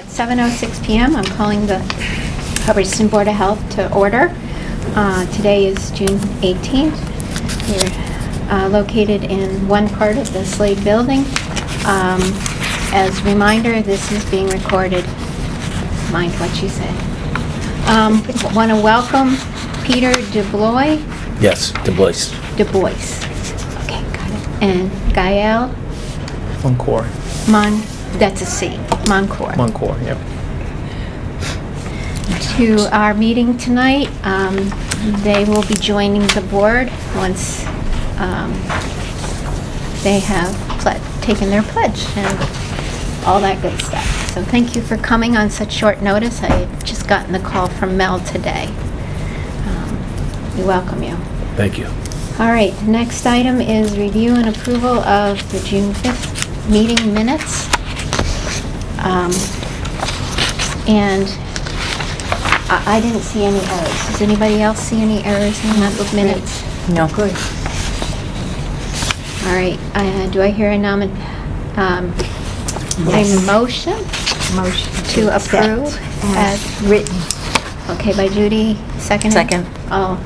At 7:06 PM, I'm calling the Hubbardston Board of Health to order. Today is June 18th. We're located in one part of the Slade Building. As a reminder, this is being recorded. Mind what you say. Want to welcome Peter DuBois. Yes, Du Bois. Du Bois. Okay, got it. And Gael Moncourt. That's a C. Moncourt. Moncourt, yep. To our meeting tonight. They will be joining the board once they have taken their pledge and all that good stuff. So thank you for coming on such short notice. I had just gotten the call from Mel today. We welcome you. Thank you. All right, the next item is review and approval of the June 5th meeting minutes. And I didn't see any errors. Does anybody else see any errors in those minutes? No. Good. All right, do I hear a motion to approve as written. Okay, by Judy, seconded? Second. Oh,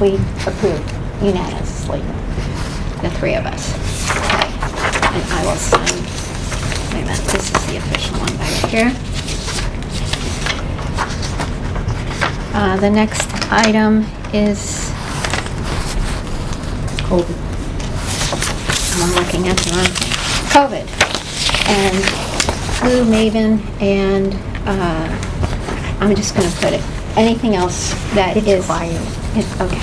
we approved unanimously, the three of us. Okay, and I will sign, wait a minute, this is the official one back here. The next item is COVID. I'm looking at the wrong thing. COVID. And flu, Maven, and I'm just going to put it. Anything else that is Expired. Okay.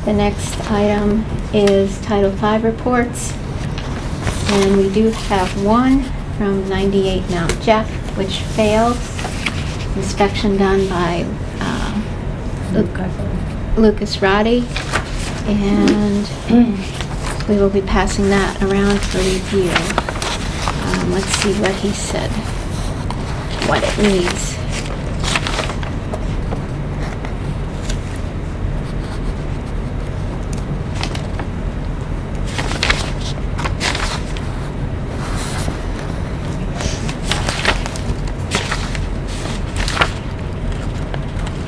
The next item is Title V reports. And we do have one from 98 Mount Jeff, which fails. Inspection done by Lucas Roddy, and we will be passing that around for review. Let's see what he said, what it needs.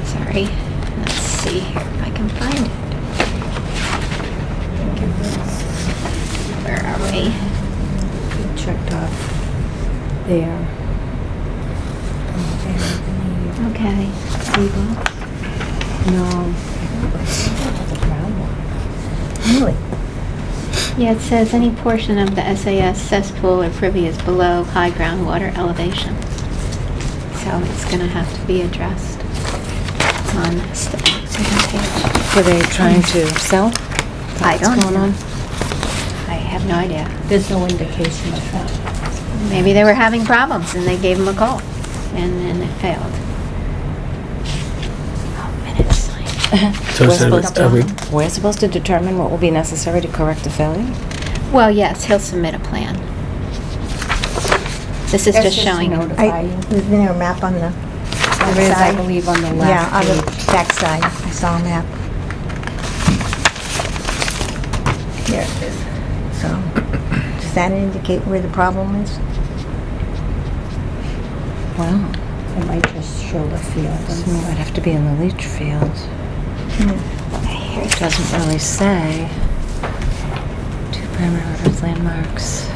Sorry, let's see here if I can find it. Where are we? Checked off there. Okay. No. Really? Yeah, it says any portion of the SAS cesspool or privy is below high groundwater elevation. So it's going to have to be addressed. It's on the second page. Were they trying to sell? I don't What's going know. on? I have no idea. There's no indication of that. Maybe they were having problems and they gave him a call and then it failed. Oh, minutes signed. So We're supposed to determine what will be necessary to correct the failure? Well, yes, he'll submit a plan. This is just showing. Isn't there a map on the There is, I backside? believe, on the Yeah, last on the page. back side. I saw a map. There it is. So, does that indicate where the problem is? Wow. It might just show the field. So it might have to be in the leach field. It doesn't really say. 2 primary rivers landmarks.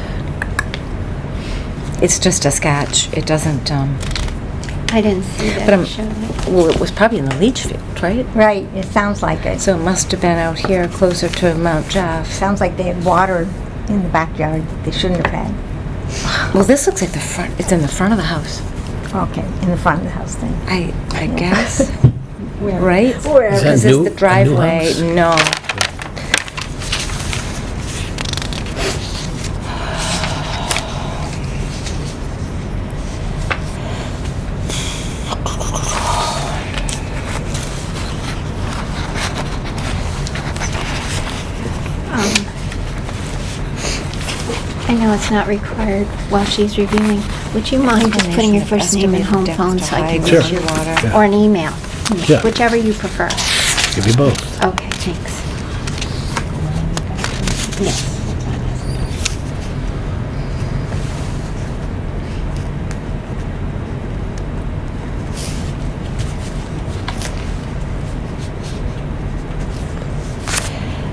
It's just a sketch. It doesn't, I didn't see that. But It showed it. well, it was probably in the leach field, right? Right, it sounds like it. So it must have been out here closer to Mount Jeff. Sounds like they had water in the backyard that they shouldn't have had. Well, this looks like the front. It's in the front of the house. Okay, in the front of the house then. I guess. Right? Where? Is that Is new? this the A new driveway? house? No. I know it's not required while she's reviewing. Would you mind just putting your first name and home phone so I can Sure. reach you? Yeah. Or an email, Yeah. whichever you prefer. Give you both. Okay, thanks. Yes. That's not necessary.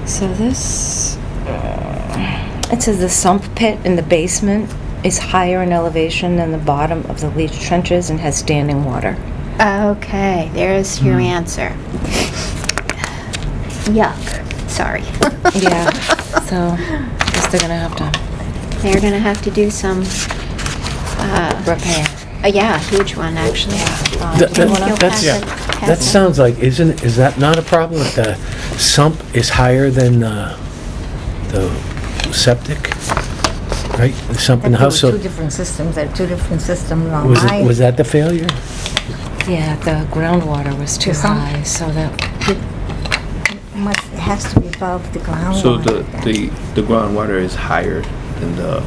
So this, it says the sump pit in the basement is higher in elevation than the bottom of the leach trenches and has standing water. Okay, there's your answer. Yuck. Sorry. Yeah, so I guess they're gonna have to They're gonna have to do some, repair. yeah, a huge one, actually. That- You'll that's- pass it- pass That it. sounds like, is that not a problem if the sump is higher than the septic? Right? The sump in the There house, were so two different systems, there are two different systems on was my... was that the failure? Yeah, the groundwater was too The sump? high, so that, It has to be above the ground. So the groundwater is higher than the,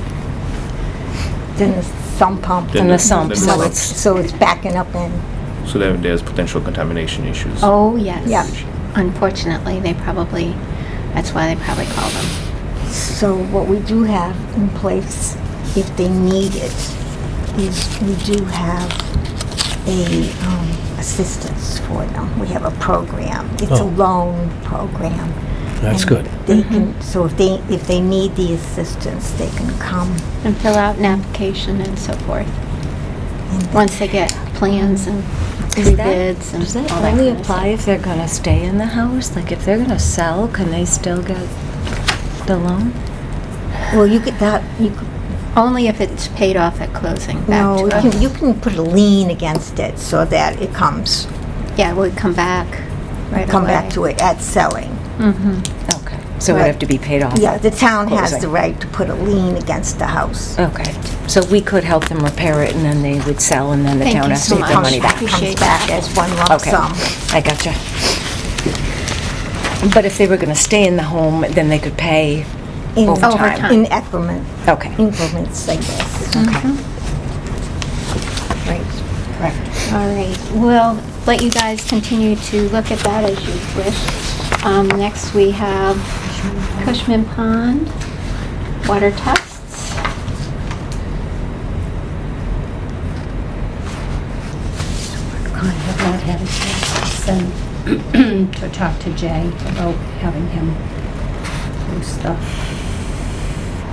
Then the sump pump. From the sump, than so the it's- So it's backing up in. so there's potential contamination issues. Oh, yes. Yeah. Unfortunately, that's why they probably call them. So what we do have in place, if they need it, is we do have a assistance for them. We have a program. It's a Oh. loan program. That's And good. They can, so if they need the assistance, they can come. And fill out an application and so forth. And Once they get plans and bids and does that all that only kind of apply if they're gonna stay in the house? Like, if they're gonna sell, can they still get the loan? Well, you could, that, you could, Only if it's paid off at closing back no, to us. you can put a lien against it so that it comes, Yeah, we'll come back right away. come back to it at selling. Mm-hmm. Okay, so it would Right. have to be paid off? Yeah, at the town has closing. the right to put a lien against the house. Okay, so we could help them repair it, and then they would sell, and then the Thank town you has so to get their much. money back? Appreciate Comes back that. as one lump Okay, sum. I gotcha. But if they were gonna stay in the home, then they could pay In- over Over time? time. In increment, Okay, increments, I guess. okay. Right. Correct. All right, we'll let you guys continue to look at that as you wish. Next, we have Cushman Pond water tests. I have not had a chance to send, to talk to Jay about having him post the,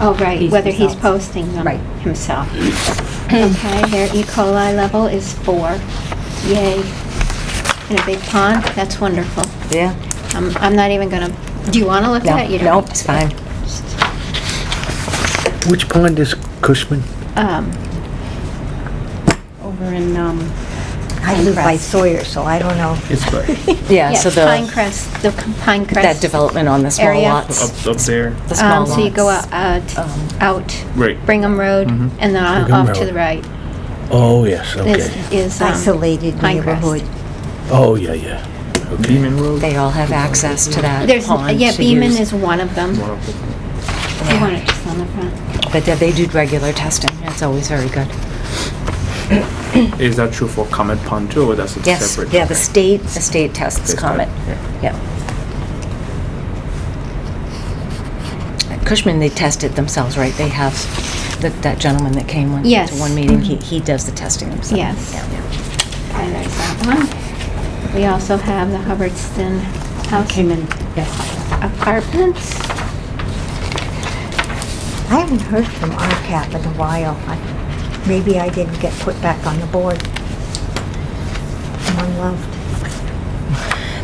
Oh, right, These whether he's results. posting them Right. himself. Okay, their E. coli level is 4. Yay. In a big pond, that's wonderful. Yeah? I'm not even gonna, do you wanna look No, at it? You don't no, need it's to. fine. Which pond is Cushman? over in, I live by Pinecrest. Sawyer, so I don't know. It's right Yeah, so Yes, the, Pinecrest, the Pinecrest. that development on the small area. lots. up there. The small So you go lots. out Right. Brigham Road, Mhm. and then Brigham off to Road. the right Oh, yes, okay. is Isolated Pinecrest. neighborhood. Oh, yeah, yeah. Okay. Beeman Road. They all have access to that There's, pond yeah, to Beaman use. is one of them. One of them. You want it just on the front. But they do regular testing. It's always very good. Is that true for Comet Pond too, or that's a Yes, separate? yeah, the state tests They Comet. start, Yeah. At Cushman, they test it themselves, right? They have, that gentleman that came to Yes. one meeting, he does the testing himself. Yes. Yeah. Okay, there's that one. We also have the Hubbardston House came in, yes. Apartments. I haven't heard from RCAP in a while. Maybe I didn't get put back on the board. I'm unloved.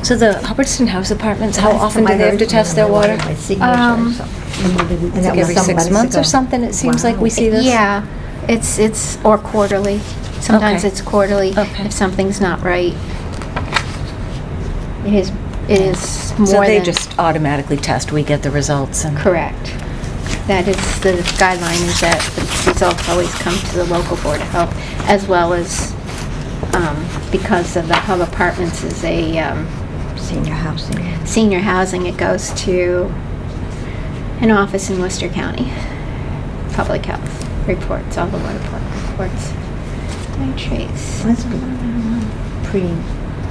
So the Hubbardston House Apartments, how Last often time do I they have heard to from test them, their I wanted water? my signature or Um, something. And they didn't- And Like that was every some 6 months months or ago. something? It seems like we Wow. see this. Yeah, it's, or quarterly. Sometimes Okay. it's quarterly Okay. if something's not right. It is more So they than- just automatically test, we get the results and... Correct. That is, the guideline is that the results always come to the local Board of Health, as well as, because of the Hub Apartments is a Senior housing. senior housing, it goes to an office in Worcester County. Public Health reports, all the water reports. Nitrates. Must be pretty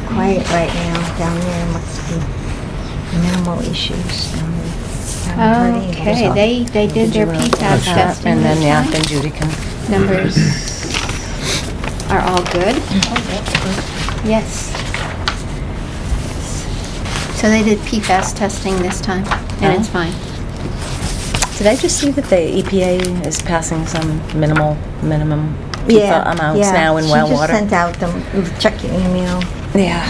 quiet right now down there. Must be minimal issues down there. haven't heard anything. Okay, they did their PFAS testing And then, this yeah, time. then Judy can, Numbers are all good. Yes. So they did PFAS testing this time, and it's fine. did I just see that the EPA is passing some minimum Yeah, PFAS amounts yeah. now in well She just water? sent out them, check your email. Yeah.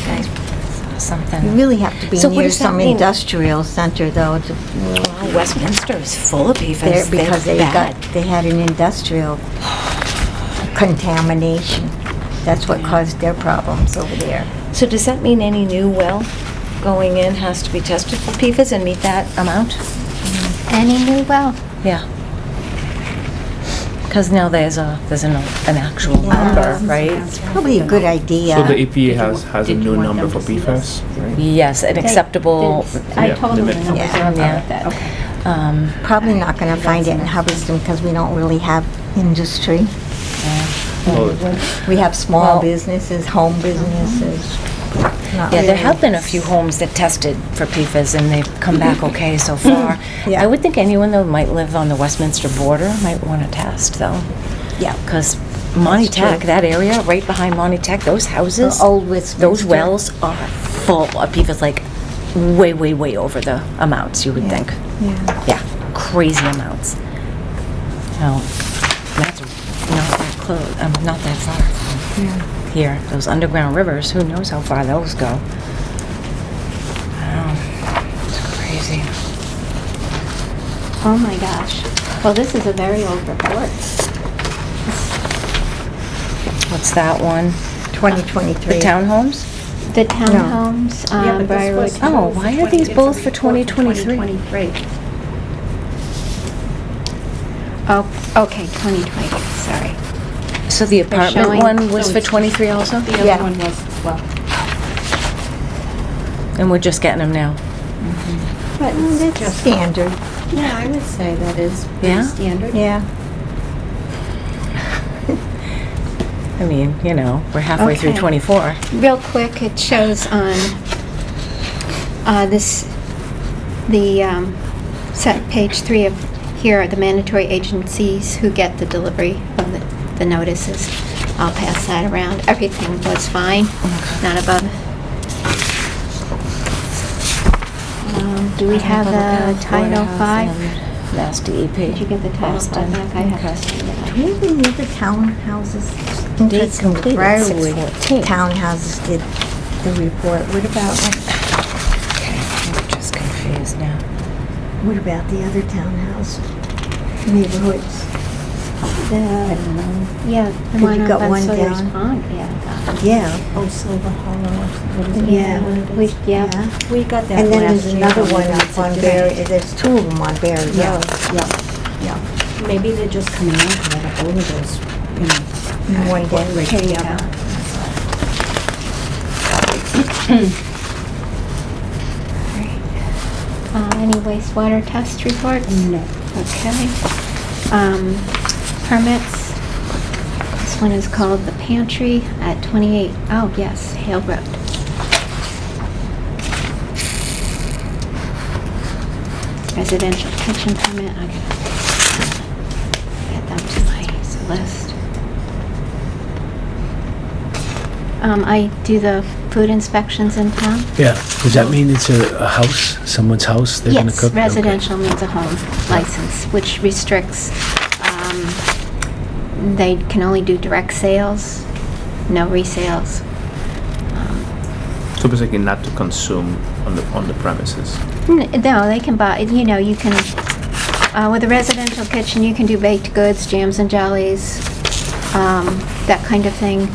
I saw You something. really have to be So what near does that some mean? industrial center though to, Well, Westminster is full of PFAS. there, because They're bad. they had an industrial contamination. That's what caused their problems over there. So does that mean any new well going in has to be tested for PFAS and meet that amount? Any new well? Yeah. Because now there's an actual Yeah. number, right? It's probably a good idea. So the EPA has a Did you new want number them for to see this? PFAS, right? Yes, an acceptable, I Yeah, told them the limit. numbers Yeah. are Yeah. about that. Okay. Probably not gonna find it in Hubbardston because we don't really have industry. Well, We have small Well- businesses, home businesses. Not yeah, there really. have been a few homes that tested for PFAS and they've come back okay so far. Yeah. I would think anyone that might live on the Westminster border might want to test though. Yeah. Because Monty That's true. Tech, that area right behind Monty Tech, those houses, Old Westminster. those wells are full of PFAS, like way, way, way over the amounts you would Yeah. think. Yeah. Yeah, crazy amounts. Now, that's not that close, not that far from here. Those underground rivers, who knows how far those go? Wow, it's crazy. Oh my gosh. Well, this is a very old report. What's that one? 2023. The townhomes? The townhomes, Yeah, but this Briarwood. was Oh, for why are these it's a both for report 2023? 2023. Oh, okay, 2020, sorry. So the apartment showing- one was so for it's- 23 also? The Yeah. other one was, well, And we're just getting them now? but It's it's just, standard, yeah, I would say that is Yeah? pretty standard. yeah. I mean, you know, we're halfway through Okay. 24. Real quick, it shows on page 3 of, here are the mandatory agencies who get the delivery of the notices. I'll pass that around. Everything was fine, not above. Do we have the Title V? Mass DEP. Did you get the Title V Boston. back? I have Okay. to send it. Do we even need the townhouses? Dates Interesting, completed, Briarwood 6/14. Townhouses did the report. What about Okay, I'm just confused now. the other townhouse neighborhoods? Yeah, the Have one you on got Bud one Sawyer's down? Pond, yeah. Yeah. Oh, Silver Hollow, what is it? Yeah. Yeah. We got that And then last there's year, another but one maybe up it's a on different- Berry, there's two of them on Berry Yeah, Road. yeah. Maybe they're just coming out to let all of those, you know. In one day. right Here you together. Any wastewater test reports? No. Okay. Permits. This one is called The Pantry at 28, oh yes, Hale Road. Residential kitchen permit, I gotta add that to my list. I do the food inspections in town. Yeah, does that mean it's a house, someone's house they're gonna Yes, cook? Okay. residential means a home license, which restricts, they can only do direct sales, no resales. So basically not to consume on the premises. No, they can buy, you know, you can, with a residential kitchen, you can do baked goods, jams and jellies, that kind of thing,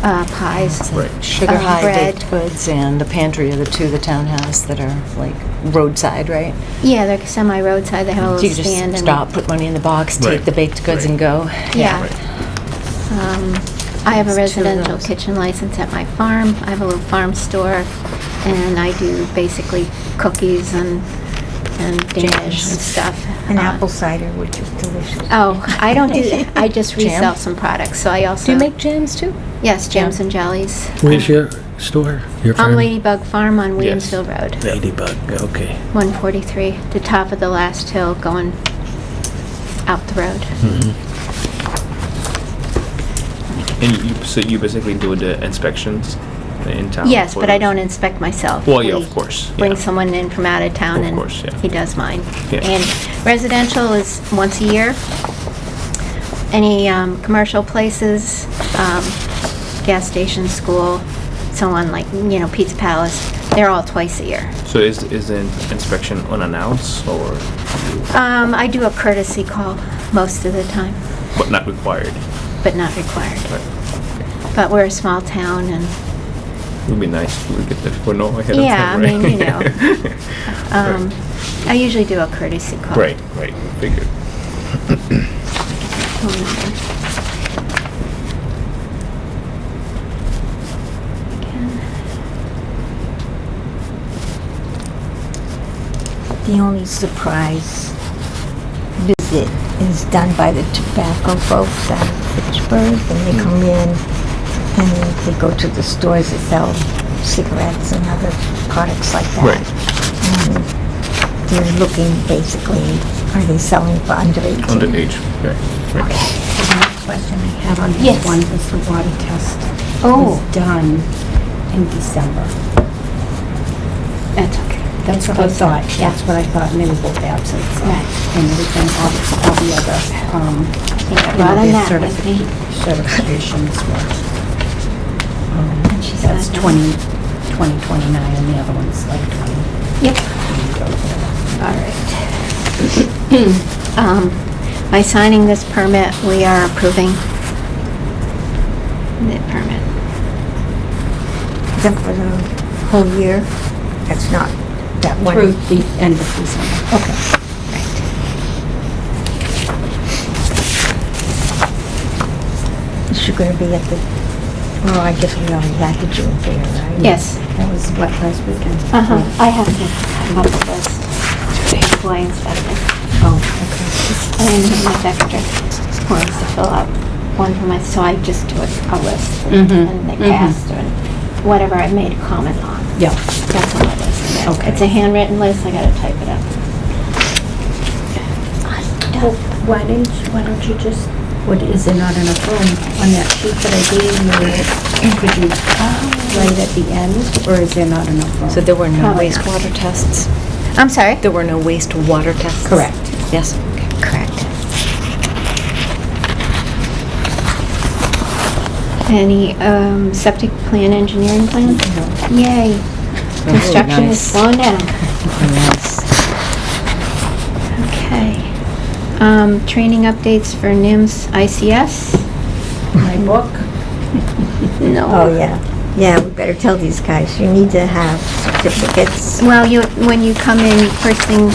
pies. Right. Sugar high bread. baked goods and the pantry are the two, the townhouse that are like roadside, right? Yeah, they're semi-roadside, they have a So little you stand. just and- stop, put money in the box, take Right. the baked goods and go. Yeah. Right. I have a There's two of residential those. kitchen license at my farm. I have a little farm store, and I do basically cookies and and Danish Jams. and stuff. An apple cider, which is delicious. Oh, I don't do that. I just Jam? resell some products, so I also... Do you make jams too? Yes, jams Jam. and jellies. Where's your store? Your On farm? Ladybug Farm on Yes. Williamsville Road, Ladybug, okay. 143, the top of the last hill going out the road. And so you basically do the inspections in town? Yes, for but I those? don't inspect myself. Well, yeah, We of course. Bring yeah. someone in from out of town Of and course, yeah. he does mine. Yeah. And residential is once a year. Any commercial places, gas station, school, so on, like, Pizza Palace, they're all twice a year. So is the inspection unannounced or I do a courtesy call most of the time, but not required? but not required. Right. But we're a small town and, It would be nice if we could get the people know ahead Yeah, of I time, mean, right? I usually do a courtesy call. Right, figured. Phone number. The only surprise visit is done by the tobacco folks out of Fitchburg, and they come in and they go to the stores that sell cigarettes and other products like that. Right. And they're looking basically, are they selling for under 18? Underage, right. The next question I have on Yes. this one is the water test Oh. was done in December. That's okay. That's what I thought, Yeah. that's what I thought, and they were both absent, so. Right. And everything, all the other, I you brought know, in their that with me. certifications were, And she that's said, 2029, and the other one's like 20. Yep. All right. By signing this permit, we are approving the permit. Is that for the whole year? That's not that one? Through the end of December. Okay. Is she gonna be at the, well, I guess we already had the June fair, right? Yes. That was what, last weekend? Uh-huh. I have to come up with this before I inspect it. Oh, okay. And my extra forms to fill out, one for my, so I just do a list. Mhm. And they pass and whatever I made a comment on. Yeah. That's on my list. Okay. It's a handwritten list, I gotta type it up. Well, why don't you just, what, is there not enough room on that sheet that I gave you? Could you write at the end, or is there not enough room? So there were no Probably not. wastewater tests? I'm sorry? There were no wastewater tests? Correct. Yes. Correct. Any septic plan engineering plans? No. Yay. Construction is nice. slowing down. Yes. Okay. Training updates for NIMS ICS? My book? No. Oh, yeah. Yeah, we better tell these guys, you need to have certificates. Well, when you come in, first thing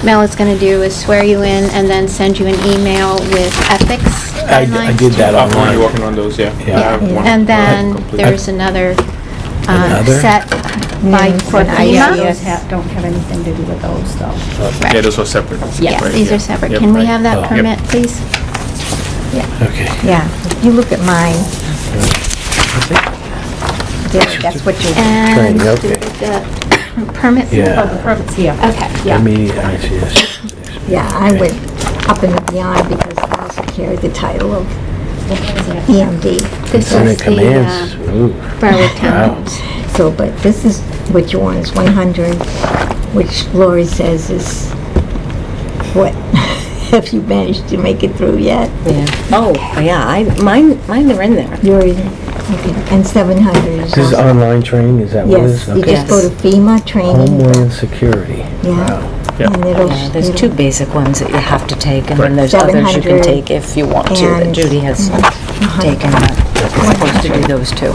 Mel is going to do is swear you in and then send you an email with ethics I guidelines. did that I'm already online. working on those, yeah. Yeah. I have one And then complete. there's another Another? set by NIMS for and FEMA. ICS. Don't have anything to do with those, though. Yeah, those are separate. Yes, right, these yeah. are separate. Yep, Can we right. have that Oh. permit, please? Okay. Yeah, if you look at mine, that's what you're, And Training, okay. the permit. Yeah. Oh, the permit's here. Okay. Yeah. Immediate ICS. yeah, I went up and beyond because I also carried the title of What is that? EMD. This Lieutenant is the commands. Ooh. Berwick Wow. Town. So, but this is what you want is 100, which Lori says is, what, have you managed to make it through yet? Yeah. Oh, yeah, mine are in there. You're in, okay, and 700 is This is also- online training, is that what it Yes, is? you Okay. just go to FEMA training. Homeland Security. Yeah. Wow. Yeah. And it'll, Yeah, there's it'll- two basic ones that you have to take, and then Right. there's others you can 700 take if you want to, that and- Judy has taken, that. You're supposed to do those two.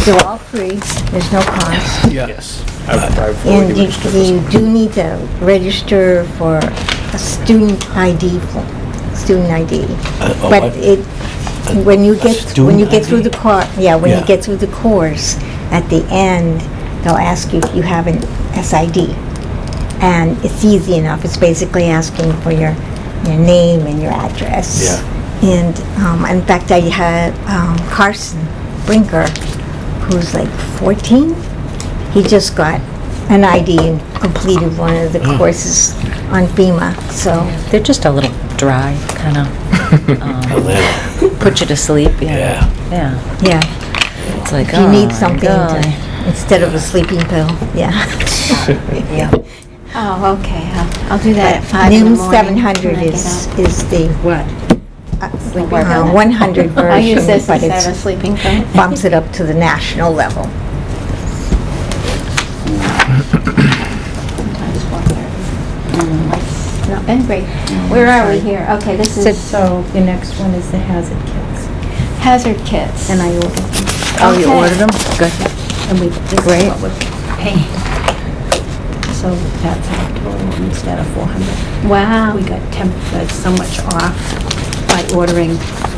They're all free, there's no cost. Yes. I've And already you registered for some. do need to register for a student ID, student ID. a But what? it, when you get student through the ID? course, yeah, when Yeah. you get through the course, at the end, they'll ask you if you have an SID. And it's easy enough. It's basically asking for your name and your address. Yeah. And in fact, I had Carson Brinker, who's like 14. He just got an ID and completed one of the Oh. courses on FEMA. So They're just a little dry, kind of, A little. put you to sleep, Yeah. Yeah. yeah, It's like, if you need oh, something golly. instead of a sleeping pill, yeah. Yeah. Oh, okay, I'll do that at 5 in the NIM morning. 700 when I get is up. is the What? 100 I use version, this but instead of a it sleeping pill. bumps it up to the national level. Sometimes 4:30. It's not been great. Where are we here? Okay, this is So the next one is the hazard kits, hazard kits. and I ordered them, Oh, you Okay. ordered them? Good. and this is Great. what we're paying. So that's our total instead of 400. Wow. We got so much off by ordering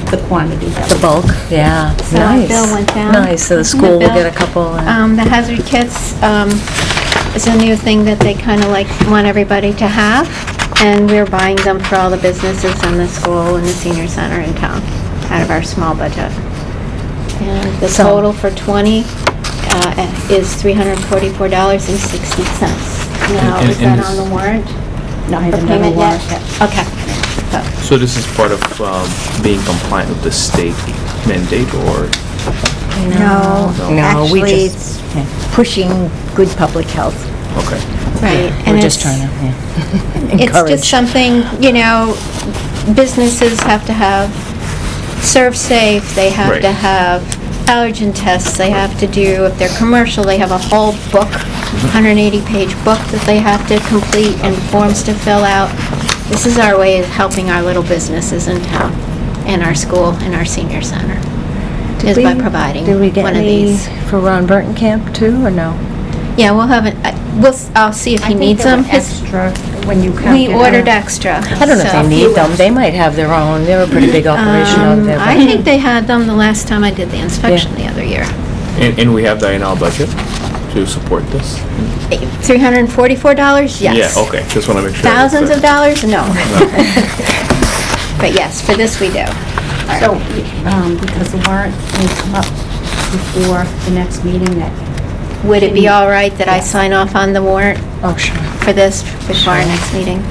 the quantity that The we- bulk? Yeah. So our Nice. bill went down. Nice, so the Isn't school the will get bill- a couple. The hazard kits is a new thing that they kind of like want everybody to have, and we're buying them for all the businesses in the school and the senior center in town, out of our small budget. And the So- total for 20 is $344.60. Now, And- is and that on the warrant? No, I For haven't done a payment yet? warrant yet. Okay. So this is part of being compliant with the state mandate, or? No, No, we actually, just- it's yeah. pushing good public health. Okay. Right. We're and just it's- trying to, yeah. It's Encourage. just something, businesses have to have Serve Safe, they have Right. to have allergen tests, they have to do, if they're commercial, they have a whole book, 180-page book that they have to complete and forms to fill out. This is our way of helping our little businesses in town, and our school, and our senior center, is by providing Did we get one of any these. for Ron Burton Camp too, or no? Yeah, we'll have it, I'll see if he needs them. Extra when you count We it ordered out. extra. I don't know if so- they need them. They might have their own. They're a pretty big operation out there. I but- think they had them the last time I did the inspection the other year. And we have that in our budget to support this? $344? Yes. Yeah, okay, just want to make sure. Thousands of dollars? No. But yes, for this we do. So, because the warrant may come up before the next meeting, that Would it be all right that I sign off on the warrant Oh, sure. for this before our next meeting?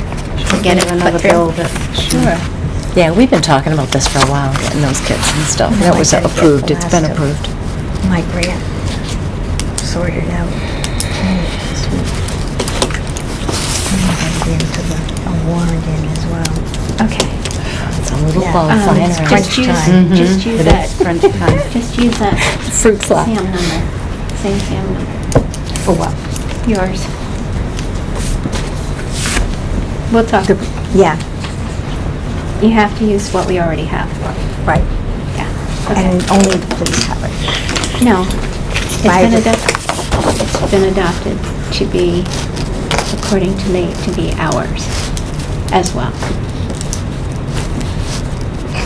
To get it another put bill through? that Sure. Yeah, we've been talking about this for a while, getting those kits and stuff. No, That I was gotta get approved. the It's been last of- approved. My grant sorted out. This week. And I gotta get into a warrant in as well. Okay. It's a little Yeah. qualifying. It's right? crunch Just use, time. just use It that, is. crunch time. just use that Fruit fly. SAM number. Same SAM number. For what? Yours. We'll talk. Yeah, You have to use what we already have. right. Yeah. Okay. And only the police have it. No, Private. it's been adopted to be, according to me, to be ours as well.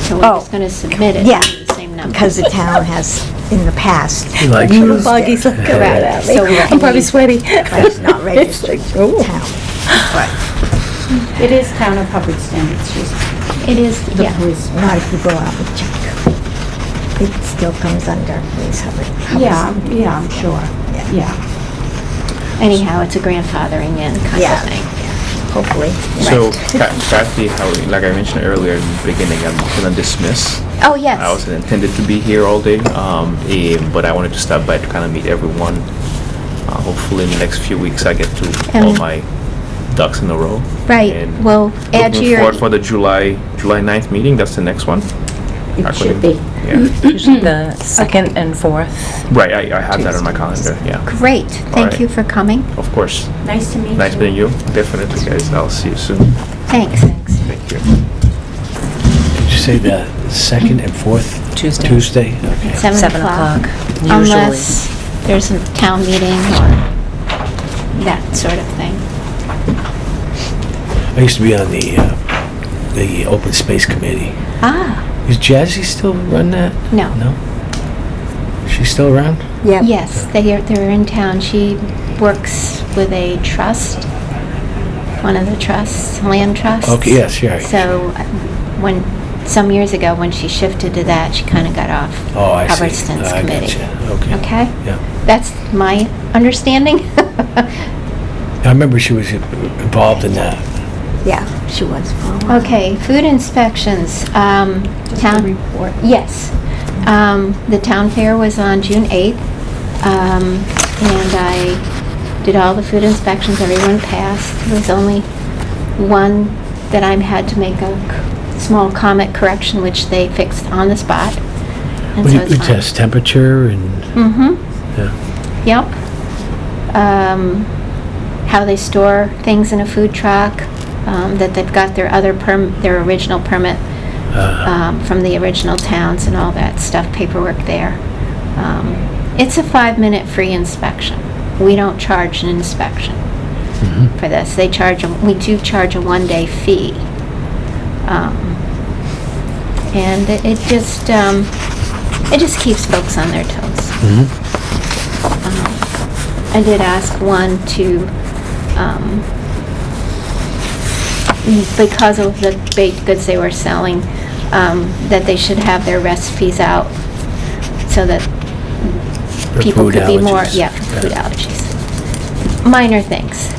So we're Oh, just gonna submit it yeah, under the same number. Because the town has, in the past, He likes used it. Buggy's it. looking Correct. right at me. So I'm probably sweaty. But it's not registered ooh. town. It is town of Hubbardston, it's just It is, the yeah. police. Not if you go out and check. It still comes under police Hubbard. Yeah, I'm sure, yeah. Anyhow, it's a grandfathering in kind Yeah. of thing. Hopefully. So Kathy, like I mentioned earlier in the beginning, I'm gonna dismiss. Oh, yes. I wasn't intended to be here all day, but I wanted to stop by to kind of meet everyone. Hopefully in the next few weeks I get to all And- my ducks in a row. Right, And well, add to looking your, forward for the July 9th meeting, that's the next one. It should be. Yeah, Usually the second and fourth. right, I have that on my calendar, yeah, great, thank right. you for coming. of course. Nice to meet you. Nice meeting you, definitely, guys, I'll see you soon. Thanks. Thank you. Did you say the second and fourth? Tuesday. Tuesday? Okay. 7 o'clock. Usually. Unless there's a town meeting or that sort of thing. I used to be on the Open Space Committee. Ah, Is Jazzy still run that? no. No? She's still around? Yeah. Yes, they're in town. She works with a trust one of the trusts, land trusts. Okay, yes, yeah. So some years ago, when she shifted to that, she kind of got off Oh, I see. Hubbardston's I committee. gotcha. Okay. Okay? Yeah. That's my understanding. I remember she was involved in that. Yeah, she was for a while. Okay, food inspections. Just a Town. report. Yes. The town fair was on June 8th, and I did all the food inspections, everyone passed. There was only one that I had to make a small comment correction, which they fixed on the spot. And We so it's we fine. test temperature and, Mm-hmm, yeah. yep. How they store things in a food truck, that they've got their their original permit from the original towns and all that stuff, paperwork there. It's a 5-minute free inspection. We don't charge an inspection for this. We do charge a 1-day fee. And it just keeps folks on their toes. I did ask one to, because of the baked goods they were selling, that they should have their recipes out so that For people food could be more, allergies. yeah, for food allergies. Minor things.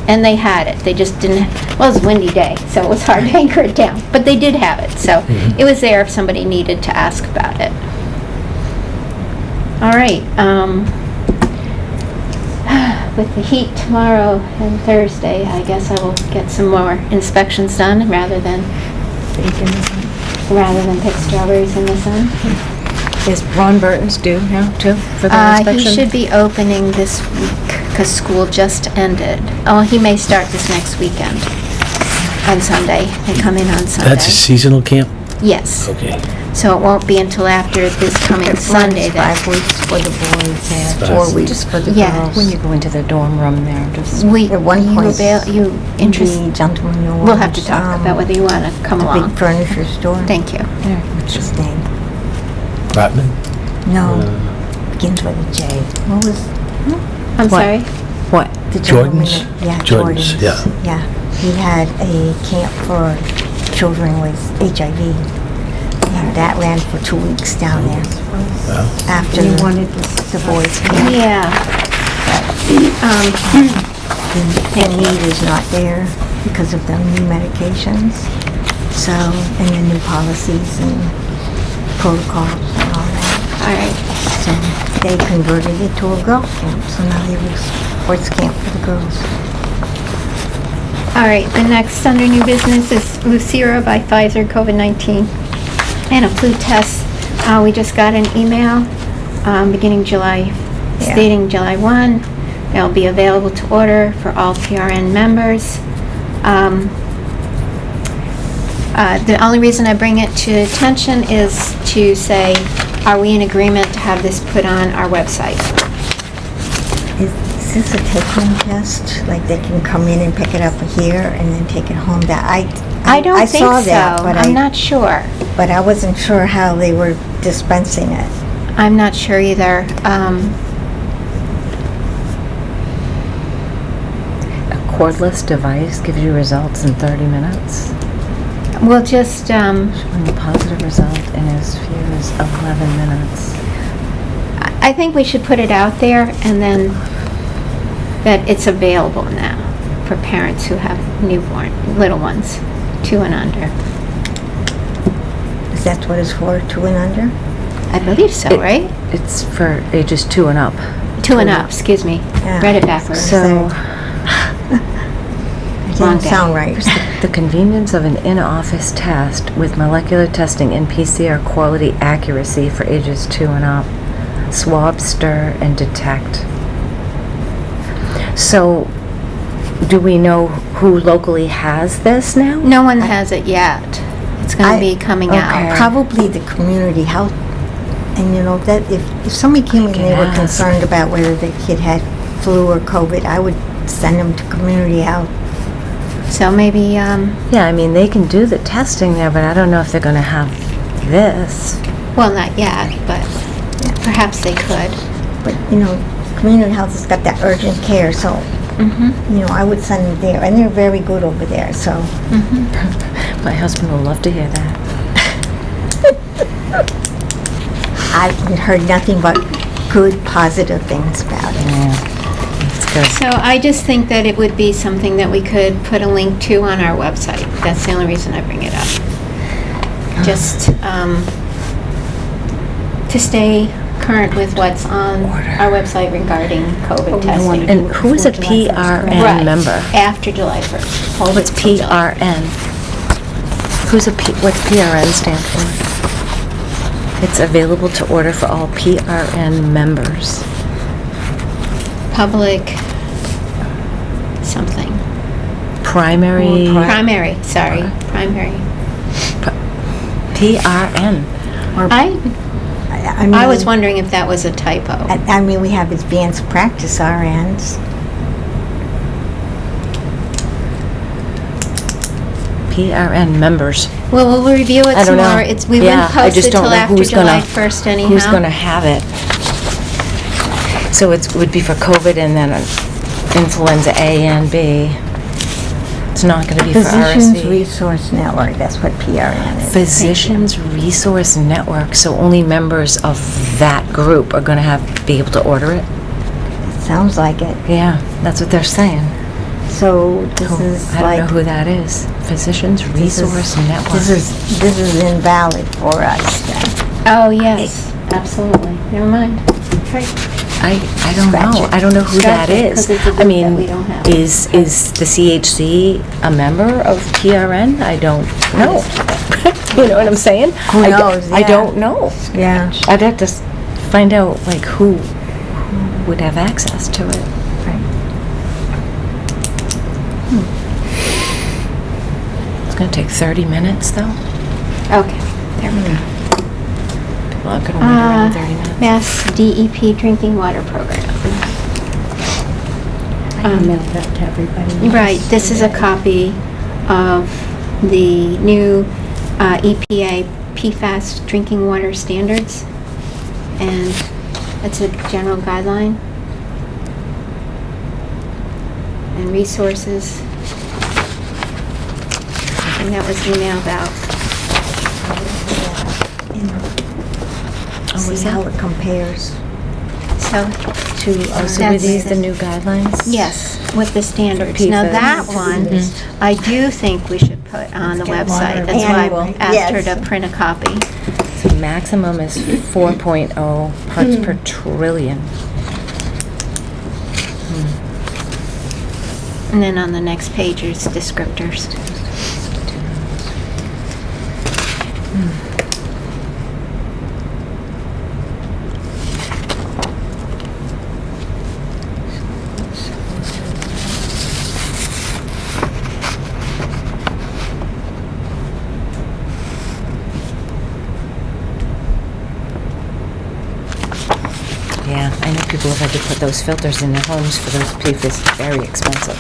And they had it. They just didn't, well, it was a windy day, so it was hard to anchor it down. But they did have it, so it was there if somebody needed to ask about it. All right, with the heat tomorrow and Thursday, I guess I will get some more inspections done rather than pick strawberries in the sun. Is Ron Burton's due now, too, for the He inspection? should be opening this week, because school just ended. Oh, he may start this next weekend, on Sunday. They come in on Sunday. That's a seasonal camp? Yes. Okay. So it won't be until after this coming Sunday It's that 5 weeks for the boys and Five 4 weeks for the Yeah. girls. When you go into the dorm room there, just... At one point, you interested? the gentleman who We'll have to owns, talk about whether you want to come the along. big furniture store. Thank you. What's his name? Rotman? No, begins with a J. What was I'm What? sorry? What? the gentleman? Jordan's? Yeah, Jordan's, Jordan's. yeah. Yeah, he had a camp for children with HIV. And that ran for 2 weeks down there Wow. after We wanted this. the boys' camp. Yeah. The need is not there because of the new medications, so, and the new policies and protocols and all that. All right. So they converted it to a girls' camp, so now they have a sports camp for the girls. All right, the next under new business is Lucira by Pfizer COVID-19 and a flu test. We just got an email beginning July, Yeah. stating July 1. They'll be available to order for all PRN members. The only reason I bring it to attention is to say, are we in agreement to have this put on our website? Is this a take-home test? Like they can come in and pick it up here and then take it home? That I don't think saw so. that, but I'm not sure. But I wasn't sure how they were dispensing it. I'm not sure either. A cordless device gives you results in 30 minutes. We'll just, Showing a positive result in as few as 11 minutes. I think we should put it out there and then that it's available now for parents who have newborn, little ones, 2 and under. Is that what it's for, 2 and under? I believe so, It- right? It's for ages 2 and up. 2 and up, excuse me. Yeah. Read it backwards. So, It Long didn't day. sound right. the convenience of an in-office test with molecular testing and PCR quality accuracy for ages 2 and up. Swab, stir, and detect. So, do we know who locally has this now? No one has it yet. It's going to be coming okay. out. Probably the community health, and you know, that if somebody came and they were Yes. concerned about whether the kid had flu or COVID, I would send them to community health. So maybe, Yeah, I mean, they can do the testing there, but I don't know if they're going to have this. well, not yet, but perhaps they could. But, you know, community health has got that urgent care, so Mm-hmm. You know, I would send them there, and they're very good over there, so. Mm-hmm. My husband will love to hear that. I've heard nothing but good, positive things about it. Yeah, it's good. So I just think that it would be something that we could put a link to on our website. That's the only reason I bring it up. Just to stay current with what's on our website regarding COVID testing. And who is a PRN Right, member? after July 1st. Hold What's it till July. PRN? What's PRN stand for? It's available to order for all PRN members. Public something. Primary. Primary, sorry, primary. PRN. I was wondering if that was a typo. I mean, we have advanced practice RNs. PRN members. Well, we'll review it I don't tomorrow. know. We Yeah, wouldn't I post just it don't till know after who's July gonna- 1st anyhow. Who's going to have it? So it would be for COVID and then influenza A and B. It's not going to be for Physicians RSV. Resource Network, that's what PRN is. Physicians Resource Network, so only members of that group are going to be able to order it? Sounds like it. Yeah, that's what they're saying. So this is I don't like. know who that is. Physicians this is- Resource Network. This is invalid for us then. Oh, yes, absolutely. Never mind. I don't Scratch know. it. I don't know who Scratch that it, 'cause is. it's a I group mean, that we don't have. is the CHC a member of PRN? I don't know. You know what I'm saying? Who I knows? I Yeah. don't know. Yeah. I'd have to find out like who would have access to it. It's going to take 30 minutes though. Okay, there we go. People aren't going to wait around 30 minutes. Mass DEP drinking water program. I emailed that to everybody. Right, this is a copy of the new EPA PFAS drinking water standards, and it's a general guideline and resources. And that was emailed out. Oh, was See how that? it compares So, to. Oh, so That's- were these the new guidelines? yes, with the standards. Now, PFAS. that one, I do think we should put on the Get website. water That's why annual, I asked her yes. to print a copy. So maximum is 4.0 parts per trillion. And then on the next page is descriptors. Yeah, I know people have had to put those filters in their homes for those PFAS. Very expensive.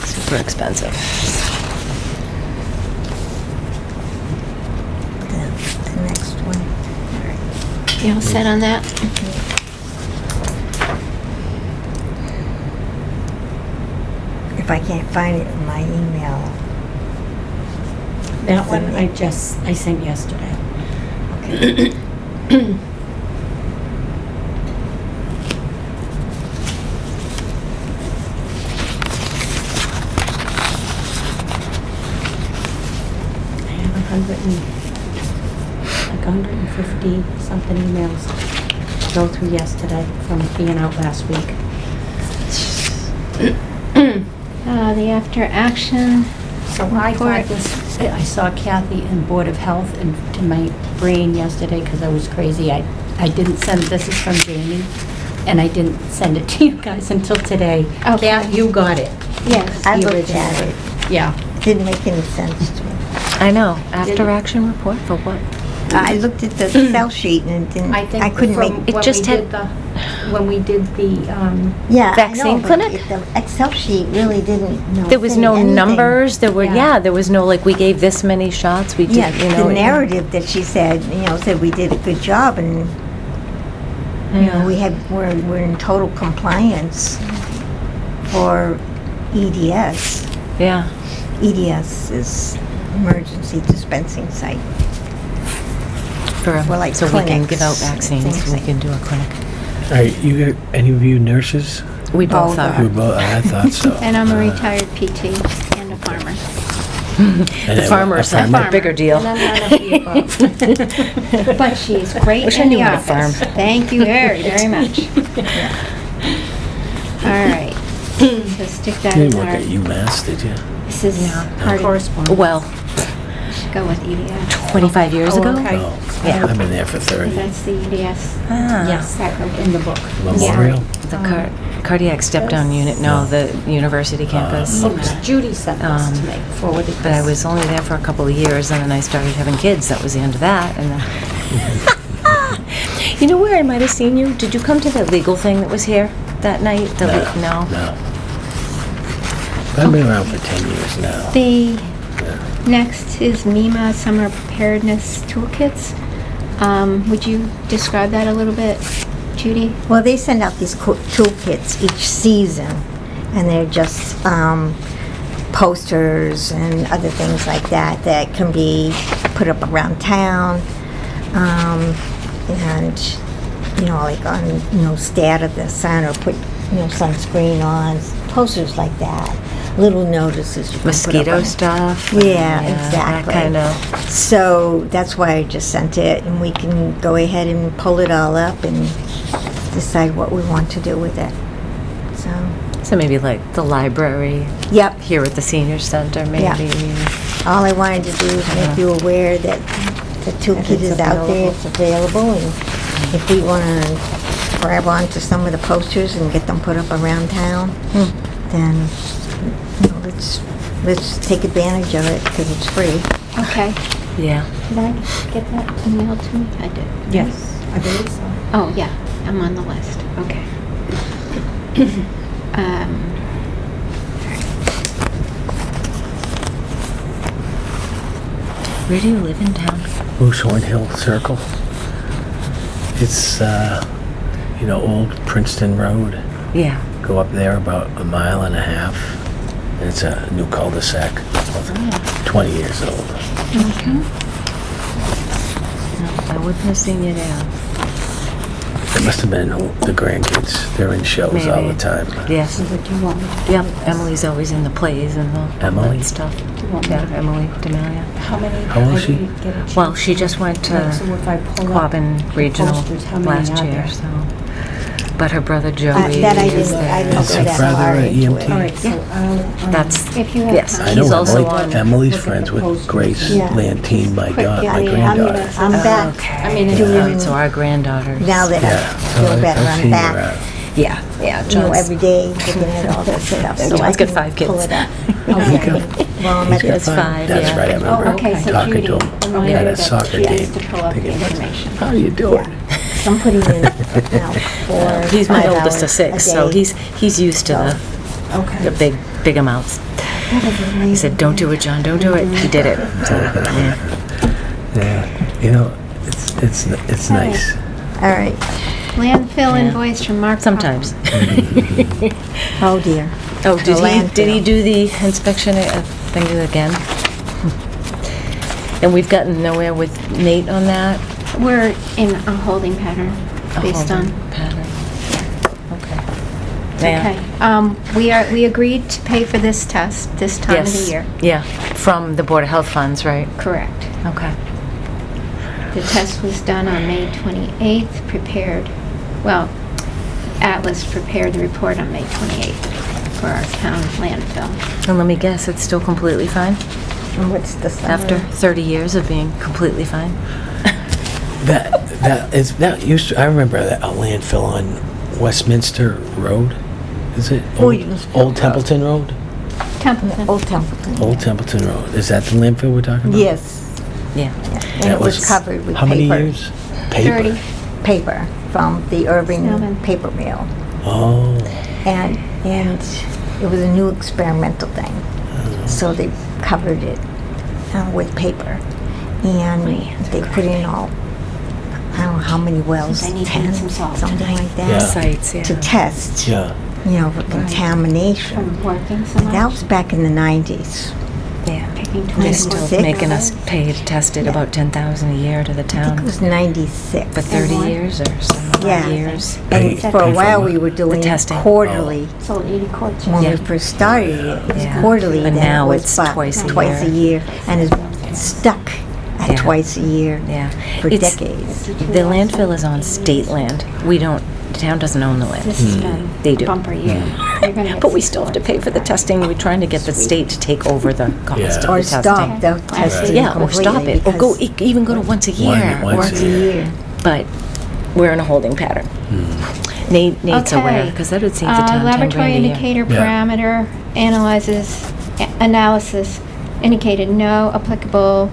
Super expensive. The next one. You all set on that? If I can't find it in my email. That one I sent yesterday. Okay. I have 150 something emails to go through yesterday from being out last week. The after action. So I Report. thought this, I saw Kathy in Board of Health and to my brain yesterday because I was crazy. I didn't send, this is from Jamie, and I didn't send it to you guys until today. Okay. Kath, you got it. Yes. I The looked original. at it. Yeah. Didn't make any sense to me. I know. After action report for what? I looked at the Excel sheet and it didn't, I think I couldn't from make. It when just we had- did the, when we did the, Yeah, I Vaccine know, but clinic? The Excel sheet really didn't. There was say no anything. numbers. There were Yeah. there was no like we gave this many shots. We did Yeah, you know the narrative that she said, said we did a good job and, Yeah. we're in total compliance. for EDS. Yeah. EDS is emergency dispensing site. For, For, like, so we can clinics, give out vaccines, things we like- can do a clinic. All right, any of you nurses? We both Oh, are. You both, I thought so. And I'm a retired PT and a farmer. And The a farmer's a farmer. bigger deal. And I'm none of the above. But she's great Wish I in knew the how to office. farm. Thank you very, very much. All right. So stick that You in didn't work our, at UMass, did you? this is No. part of, Correspondence. Well, should go with EDS. 25 years Oh, ago? okay. Oh, Yeah. I've been there for 30. That's the EDS. Ah. Yes, that in the book. Memorial? The cardiac step-down unit, no, the university campus. Books Judy sent this to me, forwarded But I this. was only there for a couple of years, and then I started having kids. That was the end of that. And then you know where I might have seen you? Did you come to the legal thing that was here that night? No. No. I've been around for 10 years now. The next is MEMA Summer Preparedness Toolkits. Would you describe that a little bit, Judy? Well, they send out these toolkits each season, and they're just posters and other things like that that can be put up around town, and like on Stat of the Sun, or put sunscreen on, posters like that. Little notices you can put up Mosquito on- stuff. Yeah, That exactly. kind of. So that's why I just sent it, and we can go ahead and pull it all up and decide what we want to do with it. So maybe like the library Yep. here at the senior center, maybe. All I wanted to do is make you aware that the toolkit is out there, it's available, and if we want to grab onto some of the posters and get them put up around town, then let's take advantage of it because it's free. Okay. Yeah. Did I get that emailed to me? I did. Yes, I believe so. Oh, yeah, I'm on the list. Okay. Where do you live in town? Moosehorn Hill Circle. It's, old Princeton Road. Yeah. Go up there about a mile and a half. And it's a new cul-de-sac, 20 years old. I wouldn't have seen you there. It must have been the grandkids. They're in shows all the Maybe. time. Yes. So what do you want me to do? Yep. Emily always in the plays and all Emily? that stuff. Do you want me Yeah, to- Emily Demalia. How many? How old is I she? didn't get a chance Well, she just went to Like, so if I pull up Quabbin the Regional posters, how many last are year, there? so. But her brother Joey that I is didn't- there. I didn't Is go her that brother far a into EMT? it. All right, so I'll... That's, If you have yes, time. I know she's also Emily. on. Emily's Look at friends the with posters. Grace Yeah. Lantine, my Quick, god, yeah, my yeah, granddaughter. I'm back. Okay. I mean, doing- Alright, so our granddaughters. Now that Yeah. I feel better, I've I'm seen her back. out. Yeah, John's. Every day looking at all that stuff. So John's I got can 5 kids. Pull it up. Okay. Well, I'm He's at got the That's 5, That's yeah. right, I remember Oh, okay, so talking Judy, to him remind at her a that soccer she has game. to pull up the thinking, information. How you doing? So I'm putting in now 4 He's my 5 oldest of hours 6, a so day. he's used to the Okay. big amounts. He said, "Don't do it, John. Don't do it." He did it. So, yeah. Yeah, it's nice. All right. Landfill Yeah. invoice from Mark. Sometimes. Oh, dear. Oh, The did he landfill. do the inspection thing again? And we've gotten nowhere with Nate on that. We're in a holding pattern A based holding on. pattern. Okay. Yeah. Okay. We agreed to pay for this test this time of the Yes. year. Yeah, from the Board of Health funds, right? Correct. Okay. The test was done on May 28th, Atlas prepared the report on May 28th for our town landfill. And let me guess, it's still completely fine? And what's the summary? After 30 years of being completely fine? That used to, I remember that a landfill on Westminster Road. Is it Old Templeton Road? Templeton. Old Templeton. Old Templeton Road. Is that the landfill we're talking about? Yes. Yeah. And That it was covered with How paper. many years? Paper. 30. Paper from the Irving 7. paper mill. Oh. And it was a new experimental thing. So they covered it with paper. And they put in all, I don't know how many wells, I need to 10, get some salt something tonight. like that, Yeah. Sites, yeah. to test. Yeah. you know, for contamination. From working so much. That was back in the 90s. Yeah. Picking They're 20 still Six. making us pay to test it, Yeah. about 10,000 a year to the I think town it was 96. for 30 more. years or some odd Yeah. years. And Pay for a for while, what? we were doing it testing. quarterly. Sold 80 quarts. When Yeah. we first started it, it was Yeah. quarterly. But then now it was it's about twice a a year. And it's stuck at Yeah. twice a year Yeah. for It's- decades. The landfill is on state land. We don't, the town doesn't own the land. This has been They do. bumper year. You're gonna get But we some still have to quarts. pay for the testing. We're trying to get the state to take over the cost Yeah. of Or the stop testing. the testing Yeah, or stop completely. it, or go, because even go to once a year. Once once a year. But we're in a holding pattern. Nate's aware, Okay. because that would save the town 10 Laboratory grand a year. indicator Yeah. parameter analysis indicated no applicable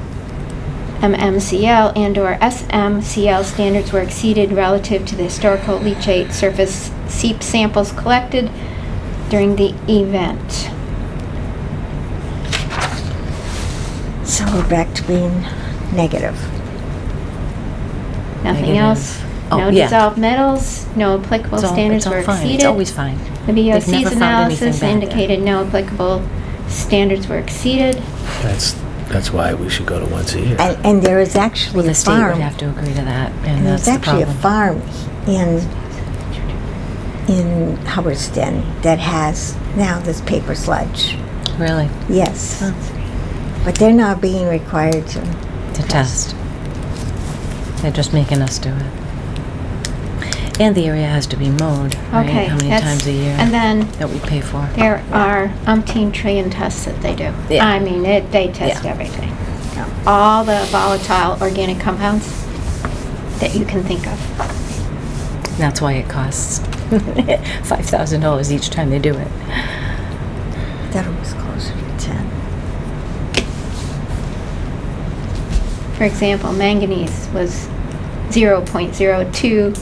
MMCL and/or SMCL standards were exceeded relative to the historical leachate surface seep samples collected during the event. So we're back to being negative. Nothing Negative. else? Oh, No yeah. dissolved metals, no applicable It's all- standards it's all were fine. exceeded. It's always fine. The They've never BOC's found anything analysis bad there. indicated no applicable standards were exceeded. That's why we should go to once a year. And there is actually Well, a the state would farm. have to agree to that, and And that's there's the actually a problem. farm in Hubbardston that has now this paper sludge. Really, Yes. Huh. But they're not being required to. to test. They're just making us do it. And the area has to be mowed, right? Okay. How many that's- times a year And then that we pay for? there are umpteen trillion tests that they do. Yeah. I mean, they test Yeah. everything. All the volatile organic compounds that you can think of. That's why it costs $5,000 each time they do it. That was closer to 10. For example, manganese was 0.02.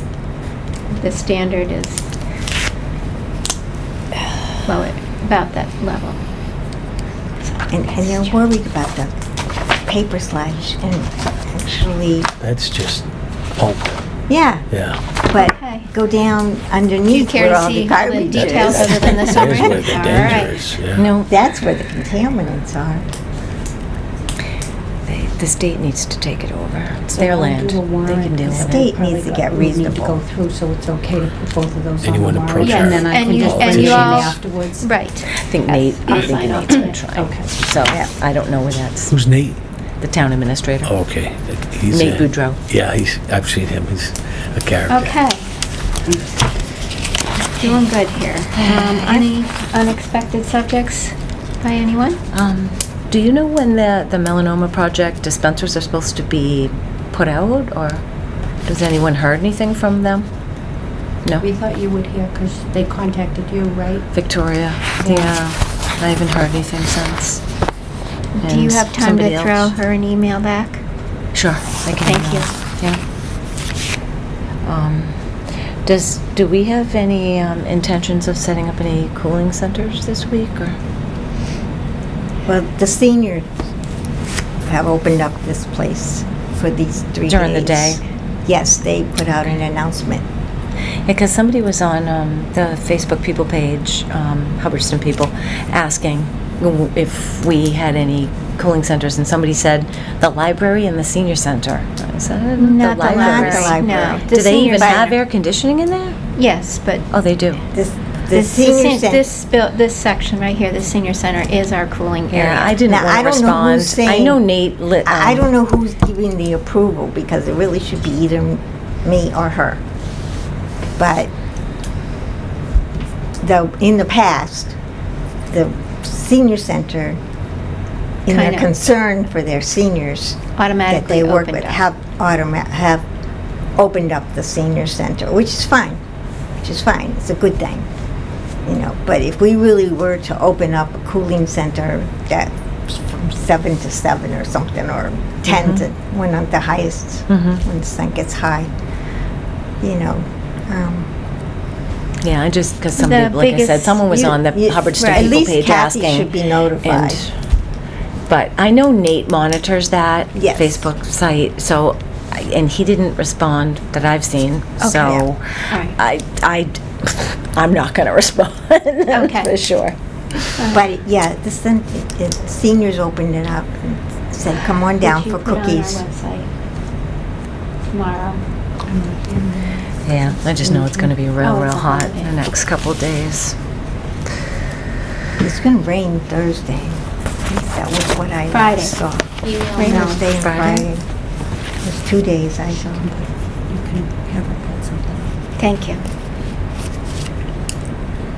The standard is, well, about that level. And they're worried about the paper sludge and actually, That's just pulp, yeah, yeah. but Okay. go down Do you underneath care where to all the see all the garbage details is. other than the There's summary? where the All danger right. is, yeah. No, That's where the contaminants are. the state needs to take it over. It's their I'll land. do a They warrant, can deal and with then State probably needs to get we need to reasonable. go through, so it's okay to put both of those on the Anyone warrant. approach Yes, And then I and can you- just and bring it you in all- afterwards. Right. I think Nate, I'll I think sign off Nate's been tonight. trying. Okay. So, Yeah. I don't know where that's, Who's Nate? the town administrator. Oh, okay. He's Nate Boudreau. Yeah, I've seen him. He's a character. Okay. Doing good here. Any unexpected subjects by anyone? Do you know when the melanoma project dispensers are supposed to be put out, or has anyone heard anything from them? No? We thought you would hear, because they contacted you, right? Victoria, yeah, I haven't heard anything since. Do you And have time somebody to throw else- her an email back? Sure, I can. Thank you. Yeah. Do we have any intentions of setting up any cooling centers this week, or? Well, the seniors have opened up this place for these 3 days. During the day? Yes, they put out an announcement. Because somebody was on the Facebook people page, Hubbardston people, asking if we had any cooling centers, and somebody said the library and the senior center. I said, Not the library. library, no. Do The Do they senior even have center. air conditioning in there? Yes, but Oh, they do. This, the this, senior center. this section right here, the senior center, is our cooling area. Yeah, I didn't Now, I want to don't know who's respond. I saying- know Nate lit. I don't know who's giving the approval because it really should be either me or her. But in the past, the senior center, in their Kind of concern for their seniors that Automatically they work opened with, up. have opened up the senior center, which is fine. It's a good thing, you know. But if we really were to open up a cooling center that from 7 to 7 or something, or 10 to when at the highest, when the sun gets high, you know. Yeah, I just, because somebody, The like I said, biggest- someone was you- on the you- Hubbardston at people least page Kathy asking. should be notified. But I know Nate monitors that Yes. Facebook site, so, and he didn't respond that I've seen. So, Alright. I'm not going to respond. Okay. For sure. But, yeah, the seniors opened it up and said, come on down Which for you put on our cookies. website tomorrow. Yeah, I just know it's going to be real, Oh, it's real a hot holiday. the next couple days. It's gonna rain Thursday. That was what I Friday. saw. Rain Thursday and Friday? Friday. It was 2 days I saw. You can have her put something. Thank you.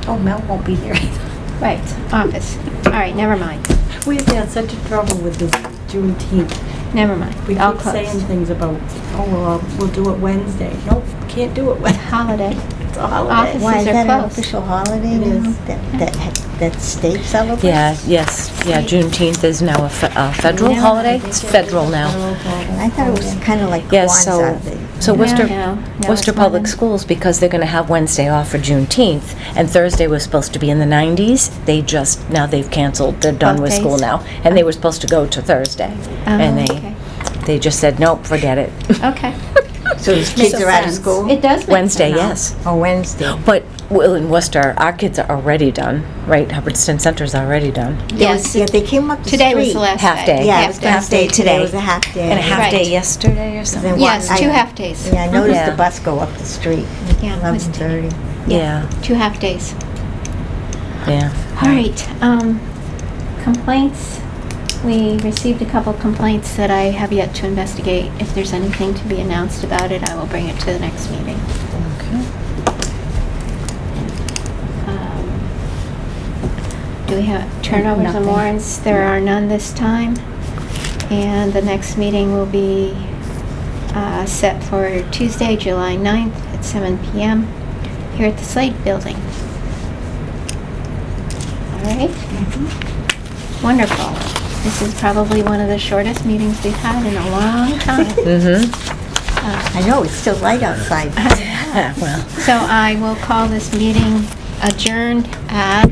Oh, Mel won't be there either. Right, office. All right, never mind. We've had such a trouble with this Juneteenth. Never mind. We All keep saying closed. things about, oh, well, we'll do it Wednesday. Nope, can't do it Wednesday. Holiday. It's a holiday. Office. Why, is are that an closed. official holiday It now? is. That state celebrates? Yeah, yes, yeah, Juneteenth is now a federal Yeah, holiday. they It's did. federal now. I thought it was kind of like Yes, Kwanzaa. so No, Worcester, no, Worcester it's more Public than- Schools, because they're gonna have Wednesday off for Juneteenth, and Thursday was supposed to be in the 90s, now they've canceled, they're done Both with days? school now. And they were supposed to go to Thursday, and Oh, okay. they just said, nope, forget it. Okay. So the kids are out of sense. school? It does make Wednesday, sense. yes. Oh, Wednesday. But, well, in Worcester, our kids are already done, right? Hubbardston Center's already done. Yes. Yeah, they came up the street. Today was the last Half day. day. Yeah, I Half was day. gonna say today. today was a half day. And a half day Right. yesterday or something? Then Yes, I- 2 half days. Yeah, I noticed Yeah. the bus go up the street. Yeah, it was 11:30. Yeah, 2 half days. yeah. All right, complaints. We received a couple complaints that I have yet to investigate. If there's anything to be announced about it, I will bring it to the next meeting. Okay. Do we have turnovers and Nothing. warrants? There are none this time. And the next meeting will be set for Tuesday, July 9th at 7 PM here at the Slade Building. All right? Wonderful. This is probably one of the shortest meetings we've had in a long time. Mm-hmm. I know, it's still light outside. Well, So I will call this meeting adjourned at,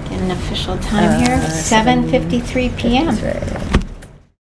get an official time here, 7:53 PM.